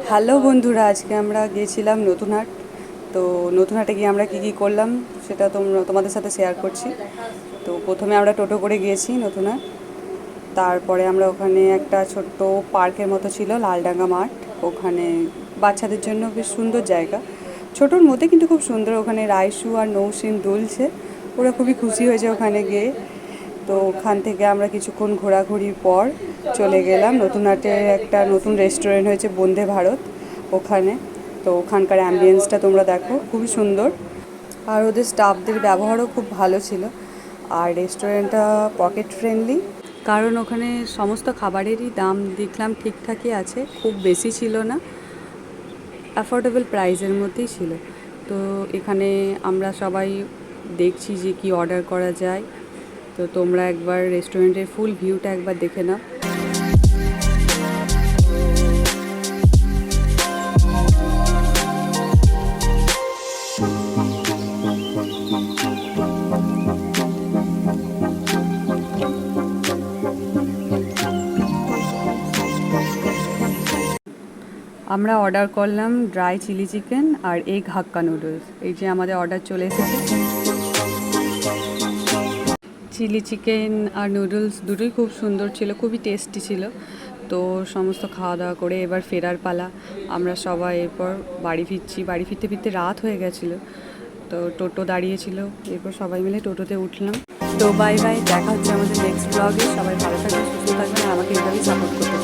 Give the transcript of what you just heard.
Hello বন্ধুরা, আজকে আমরা গিয়েছিলাম নতুন হাট। তো নতুন হাটে গিয়ে আমরা কী করলাম সেটা তোমাদের সাথে শেয়ার করছি। তো প্রথমে আমরা টোটো করে গিয়েছি নতুন হাট। তারপরে আমরা ওখানে একটা ছোট্ট পার্কের মতো ছিল, লালডাঙ্গা মাঠ। ওখানে বাচ্চাদের জন্য বেশ সুন্দর জায়গা, ছোটোর মধ্যে কিন্তু খুব সুন্দর। ওখানে রাইসু আর নৌসিন দুলছে, ওরা খুবই খুশি হয়েছে ওখানে গিয়ে। তো ওখান থেকে আমরা কিছুক্ষণ ঘোরাঘুরির পর চলে গেলাম নতুন হাটে। একটা নতুন রেস্টুরেন্ট হয়েছে বন্দে ভারত ওখানে। তো ওখানকার অ্যাম্বিয়েন্সটা তোমরা দেখো, খুবই সুন্দর। আর ওদের স্টাফদের ব্যবহারও খুব ভালো ছিল। আর রেস্টুরেন্টটা পকেট ফ্রেন্ডলি, কারণ ওখানে সমস্ত খাবারেরই দাম দেখলাম ঠিকঠাকই আছে, খুব বেশি ছিল না, অ্যাফোর্ডেবল প্রাইসের মধ্যেই ছিল। তো এখানে আমরা সবাই দেখছি যে কি অর্ডার করা যায়। তো তোমরা একবার রেস্টুরেন্টের ফুল ভিউটা একবার দেখে নাও। আমরা অর্ডার করলাম ড্রাই চিলি চিকেন আর এগ হাক্কা নুডলস। এই যে আমাদের অর্ডার চলে এসেছে। চিলি চিকেন আর নুডলস দুটোই খুব সুন্দর ছিল, খুবই টেস্টি ছিল। তো সমস্ত খাওয়া দাওয়া করে এবার ফেরার পালা। আমরা সবাই এরপর বাড়ি ফিরছি। বাড়ি ফিরতে ফিরতে রাত হয়ে গেছিলো। তো টোটো দাঁড়িয়েছিল, এরপর সবাই মিলে টোটোতে উঠলাম। তো বাই বাই, দেখা হচ্ছে আমাদের নেক্সট ব্লগে। সবাই ভালো থাকবেন, সুস্থ থাকবেন, আমাকে এভাবেই সাপোর্ট করতে।